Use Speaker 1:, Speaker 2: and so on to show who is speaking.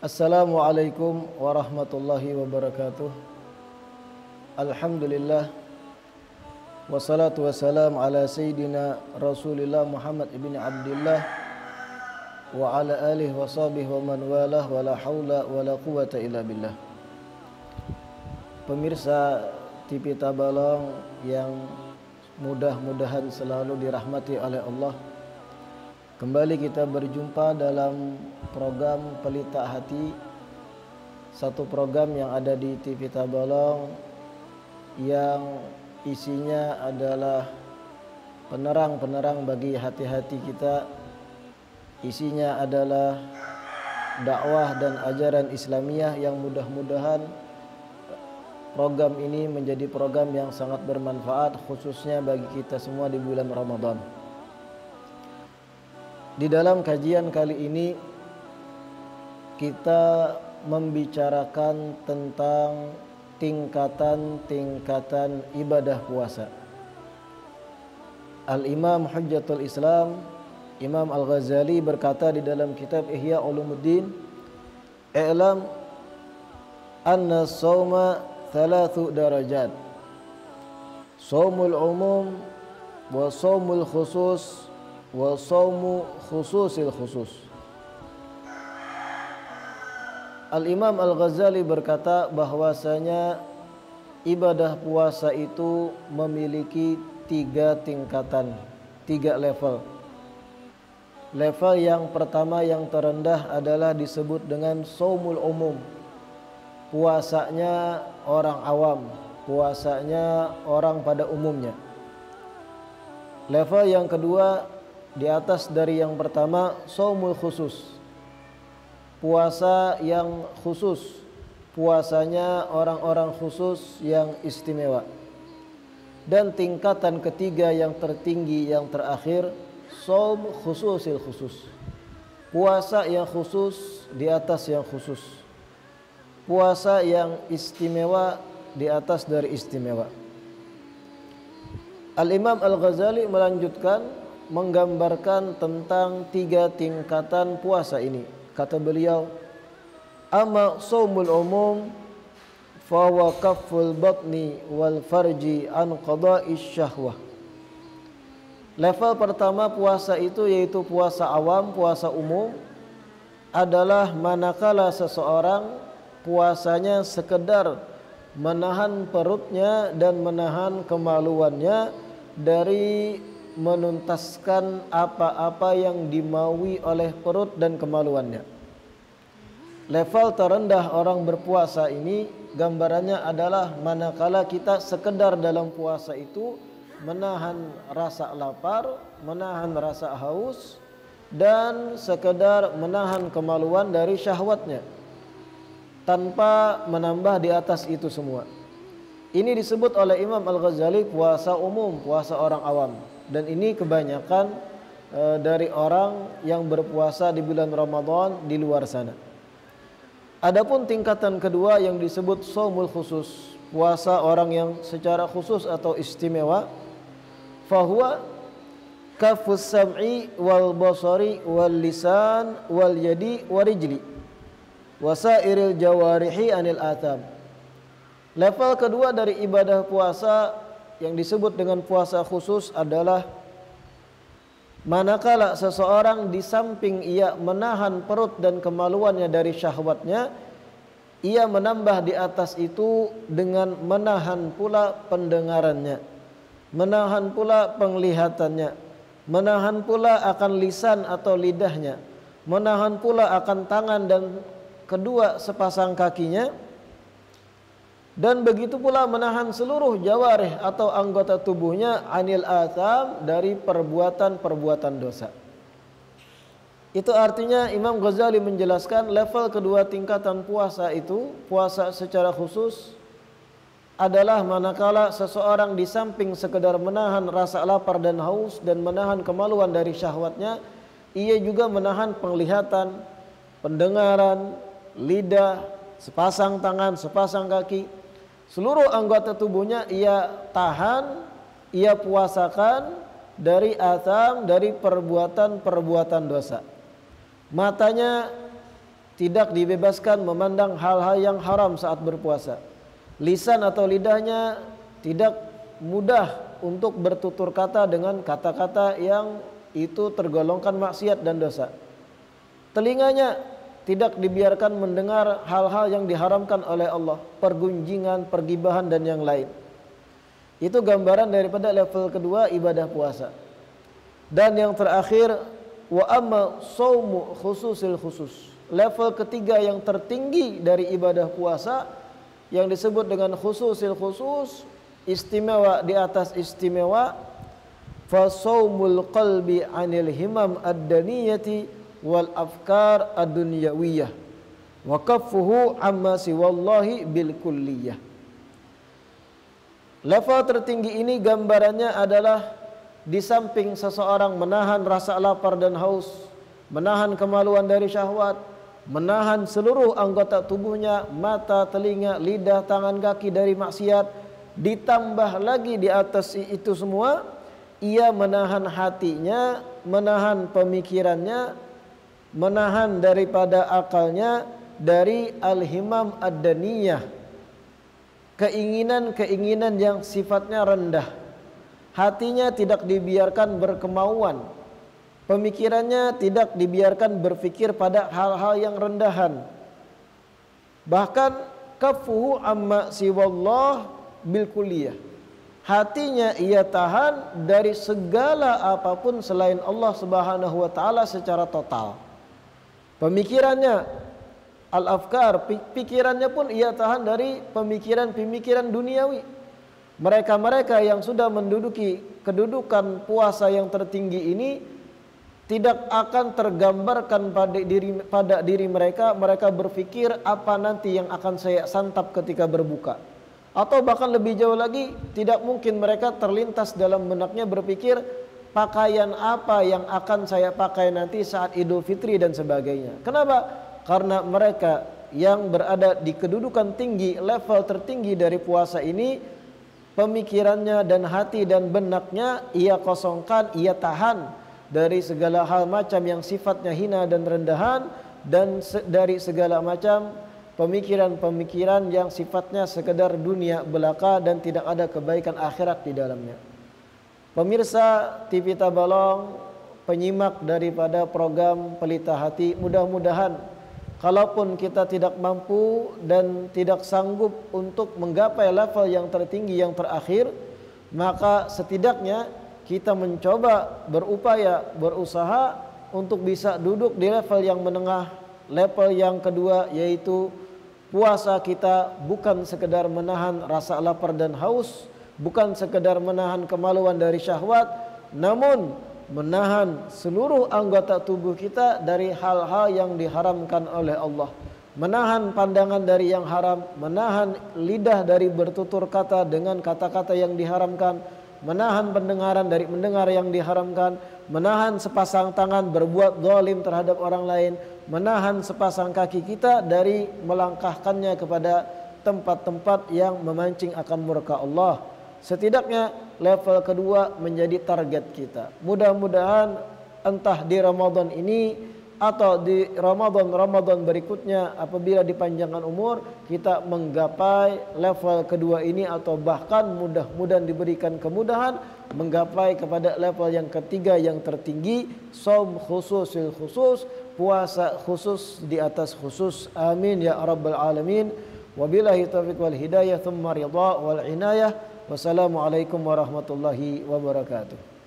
Speaker 1: Assalamualaikum warahmatullahi wabarakatuh. Alhamdulillah. Wassalatu wassalam ala Sayyidina Rasulillah Muhammad ibn Abdullah wa ala alihi wa sahbihi wa man walah wa la hawla wa la quwata illa billah. Pemirsa TV Tabalong yang mudah-mudahan selalu dirahmati oleh Allah, kembali kita berjumpa dalam program Pelita Hati, satu program yang ada di TV Tabalong yang isinya adalah penerang-penerang bagi hati-hati kita. Isinya adalah dakwah dan ajaran Islamiyah yang mudah-mudahan program ini menjadi program yang sangat bermanfaat khususnya bagi kita semua di bulan Ramadan. Di dalam kajian kali ini kita membicarakan tentang tingkatan-tingkatan ibadah puasa. Al-Imam Hujjatul Islam Imam Al-Ghazali berkata di dalam kitab Ihya Ulumuddin, "I'lam anna as-sawma thalathu darajat. Shaumul umum wa shaumul khusus wa shaumu khususil khusus." Al-Imam Al-Ghazali berkata bahwasanya ibadah puasa itu memiliki 3 tingkatan, 3 level. Level yang pertama yang terendah adalah disebut dengan shaumul umum. Puasanya orang awam, puasanya orang pada umumnya. Level yang kedua di atas dari yang pertama, shaumul khusus. Puasa yang khusus, puasanya orang-orang khusus yang istimewa. Dan tingkatan ketiga yang tertinggi, yang terakhir, shaum khususil khusus. Puasa yang khusus di atas yang khusus. Puasa yang istimewa di atas dari istimewa. Al-Imam Al-Ghazali melanjutkan menggambarkan tentang 3 tingkatan puasa ini. Kata beliau, "Amma shaumul umum fa huwa kafful batni wal farji an qada'is syahwah." Level pertama puasa itu yaitu puasa awam, puasa umum, adalah manakala seseorang puasanya sekedar menahan perutnya dan menahan kemaluannya dari menuntaskan apa-apa yang dimaui oleh perut dan kemaluannya. Level terendah orang berpuasa ini gambarannya adalah manakala kita sekedar dalam puasa itu menahan rasa lapar, menahan rasa haus, dan sekedar menahan kemaluan dari syahwatnya tanpa menambah di atas itu semua. Ini disebut oleh Imam Al-Ghazali puasa umum, puasa orang awam. Dan ini kebanyakan dari orang yang berpuasa di bulan Ramadan di luar sana. Adapun tingkatan kedua yang disebut shaumul khusus, puasa orang yang secara khusus atau istimewa, fahuwa kafus sam'i wal basari wal lisan wal yadi warijli wasairil jawarihi anil atham. Level kedua dari ibadah puasa yang disebut dengan puasa khusus adalah manakala seseorang di samping ia menahan perut dan kemaluannya dari syahwatnya, ia menambah di atas itu dengan menahan pula pendengarannya, menahan pula penglihatannya, menahan pula akan lisan atau lidahnya, menahan pula akan tangan dan kedua sepasang kakinya, dan begitu pula menahan seluruh jawarih atau anggota tubuhnya anil atham dari perbuatan-perbuatan dosa. Itu artinya Imam Ghazali menjelaskan level kedua tingkatan puasa itu, puasa secara khusus, adalah manakala seseorang di samping sekedar menahan rasa lapar dan haus dan menahan kemaluan dari syahwatnya, ia juga menahan penglihatan, pendengaran, lidah, sepasang tangan, sepasang kaki. Seluruh anggota tubuhnya ia tahan, ia puasakan dari atham, dari perbuatan-perbuatan dosa. Matanya tidak dibebaskan memandang hal-hal yang haram saat berpuasa. Lisan atau lidahnya tidak mudah untuk bertutur kata dengan kata-kata yang itu tergolongkan maksiat dan dosa. Telinganya tidak dibiarkan mendengar hal-hal yang diharamkan oleh Allah, pergunjingan, pergibahan dan yang lain. Itu gambaran daripada level kedua ibadah puasa. Dan yang terakhir, wa amma shaumu khususil khusus. Level ketiga yang tertinggi dari ibadah puasa yang disebut dengan khususil khusus, istimewa di atas istimewa, fa shaumul qalbi 'anil himam ad-daniyati wal afkar ad-dunyawiyah wa kaffuhu amma siwallahi bil kulliyah. Level tertinggi ini gambarannya adalah di samping seseorang menahan rasa lapar dan haus, menahan kemaluan dari syahwat, menahan seluruh anggota tubuhnya, mata, telinga, lidah, tangan, kaki dari maksiat, ditambah lagi di atas itu semua, ia menahan hatinya, menahan pemikirannya, menahan daripada akalnya dari al-himam ad-daniyah, keinginan-keinginan yang sifatnya rendah. Hatinya tidak dibiarkan berkemauan, pemikirannya tidak dibiarkan berpikir pada hal-hal yang rendahan. Bahkan kafuhu amma siwallah bil kulliyah, hatinya ia tahan dari segala apapun selain Allah Subhanahu wa taala secara total. Pemikirannya al-afkar, pikirannya pun ia tahan dari pemikiran-pemikiran duniawi. Mereka-mereka yang sudah menduduki kedudukan puasa yang tertinggi ini tidak akan tergambarkan pada diri mereka. Mereka berpikir apa nanti yang akan saya santap ketika berbuka. Atau bahkan lebih jauh lagi, tidak mungkin mereka terlintas dalam benaknya berpikir pakaian apa yang akan saya pakai nanti saat Idul Fitri dan sebagainya. Kenapa? Karena mereka yang berada di kedudukan tinggi, level tertinggi dari puasa ini, pemikirannya dan hati dan benaknya ia kosongkan, ia tahan dari segala hal macam yang sifatnya hina dan rendahan, dan dari segala macam pemikiran-pemikiran yang sifatnya sekedar dunia belaka dan tidak ada kebaikan akhirat di dalamnya. Pemirsa TV Tabalong, penyimak daripada program Pelita Hati, mudah-mudahan kalaupun kita tidak mampu dan tidak sanggup untuk menggapai level yang tertinggi yang terakhir, maka setidaknya kita mencoba, berupaya, berusaha untuk bisa duduk di level yang menengah. Level yang kedua yaitu puasa kita bukan sekedar menahan rasa lapar dan haus, bukan sekedar menahan kemaluan dari syahwat, namun menahan seluruh anggota tubuh kita dari hal-hal yang diharamkan oleh Allah, menahan pandangan dari yang haram, menahan lidah dari bertutur kata dengan kata-kata yang diharamkan, menahan pendengaran dari mendengar yang diharamkan, menahan sepasang tangan berbuat zalim terhadap orang lain, menahan sepasang kaki kita dari melangkahkannya kepada tempat-tempat yang memancing akan murka Allah. Setidaknya level kedua menjadi target kita. Mudah-mudahan entah di Ramadan ini atau di Ramadan berikutnya apabila dipanjangkan umur, kita menggapai level kedua ini, atau bahkan mudah-mudahan diberikan kemudahan menggapai kepada level yang ketiga yang tertinggi, shaum khususil khusus, puasa khusus di atas khusus. Amin ya rabbal alamin. Wabillahi taufiq wal hidayah, thumma ridha wal inayah. Wassalamualaikum warahmatullahi wabarakatuh.